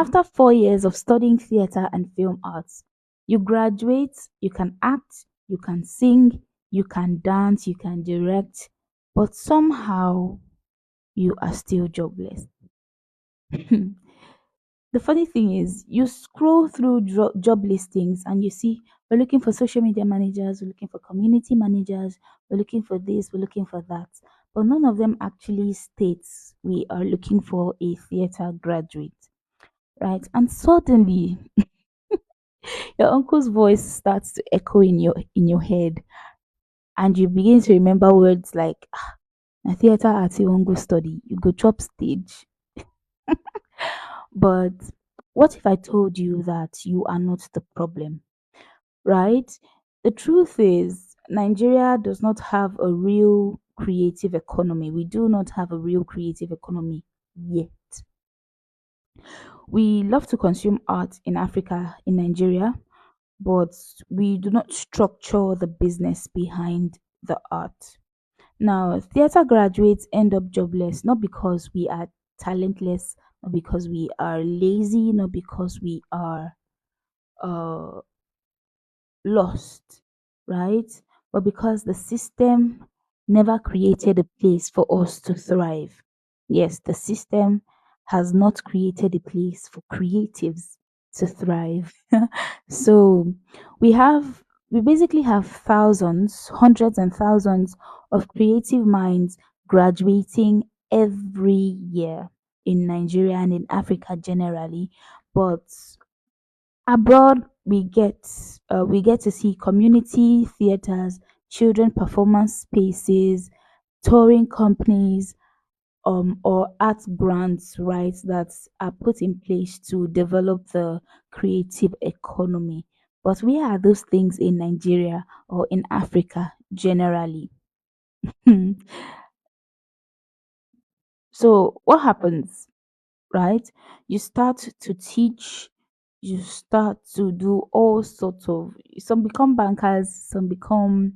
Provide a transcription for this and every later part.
After 4 years of studying theater and film arts, you graduate, you can act, you can sing, you can dance, you can direct, but somehow you are still jobless. The funny thing is, you scroll through job listings and you see we're looking for social media managers, we're looking for community managers, we're looking for this, we're looking for that. But none of them actually states we are looking for a theater graduate, right? And suddenly your uncle's voice starts to echo in your head, and you begin to remember words like na theater art you wan go study, you go chop stage. But what if I told you that you are not the problem, right? The truth is, Nigeria does not have a real creative economy. We do not have a real creative economy yet. We love to consume art in Africa, in Nigeria, but we do not structure the business behind the art. Now, theater graduates end up jobless not because we are talentless, not because we are lazy, not because we are uh, lost, right? But because the system never created a place for us to thrive. Yes, the system has not created a place for creatives to thrive. So we have we basically have thousands, hundreds and thousands of creative minds graduating every year in Nigeria and in Africa generally. But abroad, we get to see community theaters, children performance spaces, touring companies, or art grants, right, that are put in place to develop the creative economy. But where are those things in Nigeria or in Africa generally? So what happens, right? You start to teach, you start to do all sorts of, some become bankers, some become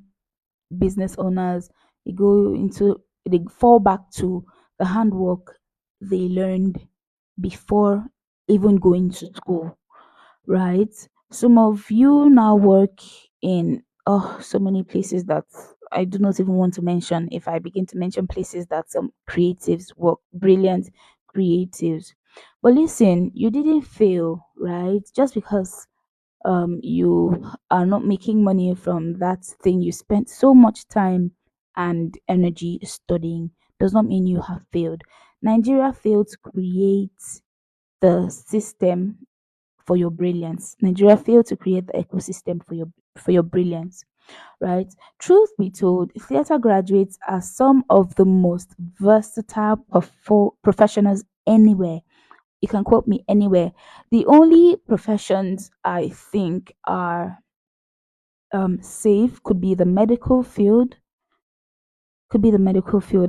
business owners, they fall back to the handwork they learned before even going to school, right? Some of you now work in so many places that I do not even want to mention. If I begin to mention places that some creatives work, brilliant creatives. But listen, you didn't fail, right? Just because you are not making money from that thing you spent so much time and energy studying does not mean you have failed. Nigeria failed to create the system for your brilliance. Nigeria failed to create the ecosystem for your brilliance, right? Truth be told, theater graduates are some of the most versatile professionals anywhere. You can quote me anywhere. The only professions I think are safe could be the medical field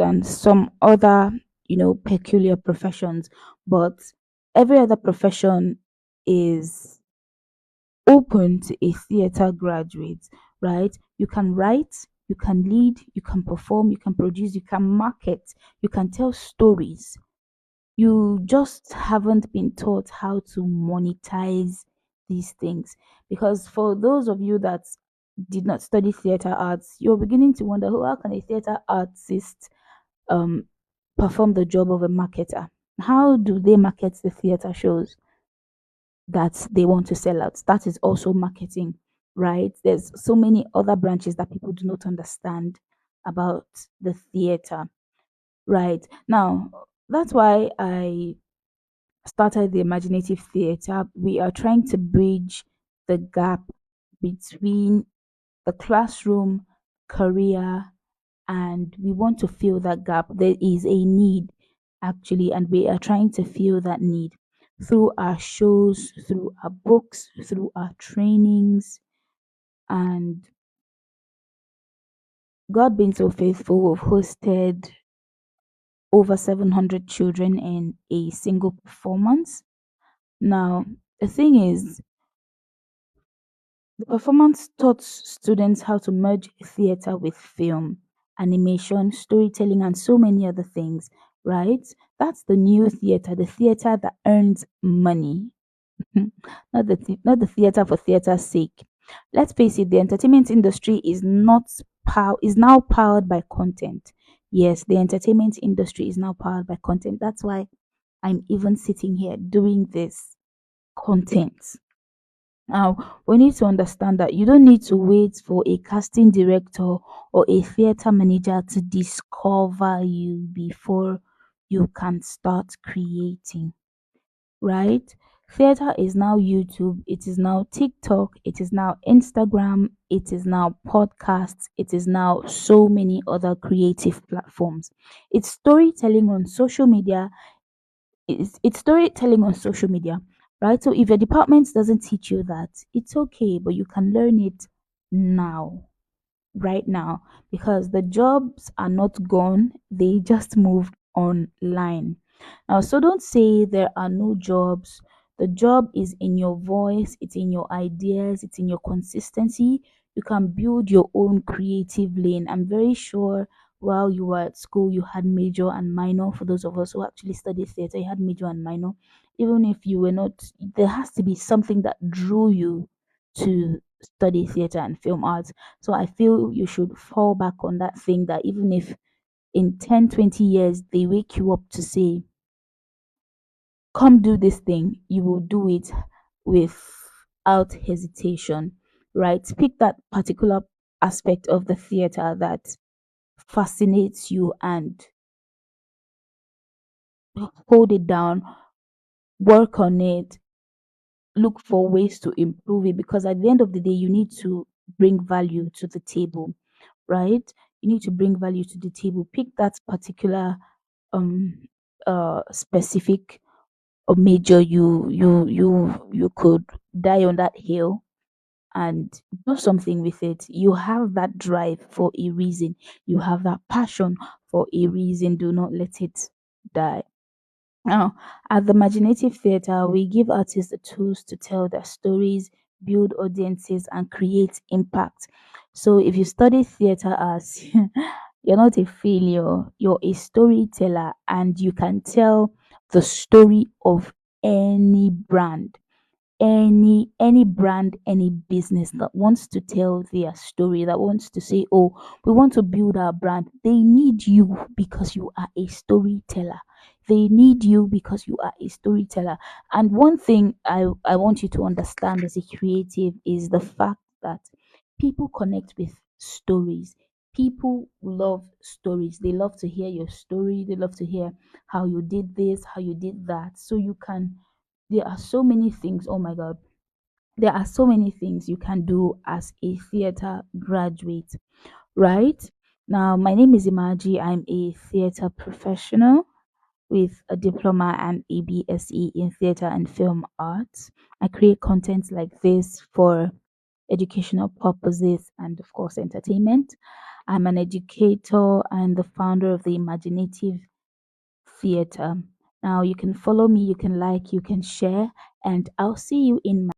and some other, peculiar professions. But every other profession is open to a theater graduate, right? You can write, you can lead, you can perform, you can produce, you can market, you can tell stories. You just haven't been taught how to monetize these things. Because for those of you that did not study theater arts, you're beginning to wonder, how can a theater artist um, perform the job of a marketer? How do they market the theater shows that they want to sell out? That is also marketing, right? There's so many other branches that people do not understand about the theater, right? Now, that's why I started the imaginative theater. We are trying to bridge the gap between the classroom, career, and we want to fill that gap. There is a need actually, and we are trying to fill that need through our shows, through our books, through our trainings, and God being so faithful, we've hosted over 700 children in a single performance. Now, the thing is, the performance taught students how to merge theater with film, animation, storytelling, and so many other things. right? That's the new theater, the theater that earns money. Not the theater for theater's sake. Let's face it, the entertainment industry is not is now powered by content. Yes, the entertainment industry is now powered by content. That's why I'm even sitting here doing this content. Now, we need to understand that you don't need to wait for a casting director or a theater manager to discover you before you can start creating, right? Theater is now YouTube, it is now TikTok, it is now Instagram, it is now podcasts, it is now so many other creative platforms. It's storytelling on social media, it's storytelling on social media, right? So if your department doesn't teach you that, it's okay, but you can learn it now, right now, because the jobs are not gone, they just moved online. Now, so don't say there are no jobs. The job is in your voice, it's in your ideas, it's in your consistency. You can build your own creative lane. I'm very sure while you were at school, you had major and minor. For those of us who actually study theater, you had major and minor. Even if you were not, there has to be something that drew you to study theater and film arts. So I feel you should fall back on that thing, that even if in 10, 20 years they wake you up to say, come do this thing, you will do it without hesitation, right? Pick that particular aspect of the theater that fascinates you and hold it down, work on it, look for ways to improve it, because at the end of the day, you need to bring value to the table, right? You need to bring value to the table. Pick that particular um specific or major, you could die on that hill and do something with it. You have that drive for a reason. You have that passion for a reason. Do not let it die. Now, at the Imaginative Theatre, we give artists the tools to tell their stories, build audiences, and create impact. So, if you study theatre arts, you're not a failure, you're a storyteller, and you can tell the story of any brand, any brand, any business that wants to tell their story, that wants to say, oh, we want to build our brand. They need you because you are a storyteller. They need you because you are a storyteller. And one thing I want you to understand as a creative is the fact that people connect with stories. People love stories. They love to hear your story. They love to hear how you did this, how you did that. So you can, there are so many things. Oh my God, there are so many things you can do as a theater graduate, right? Now, my name is Imaji. I'm a theater professional with a diploma and a BSc in theater and film arts. I create content like this for educational purposes and, of course, entertainment. I'm an educator and the founder of the Imaginative Theater. Now, you can follow me, you can like, you can share, and I'll see you in my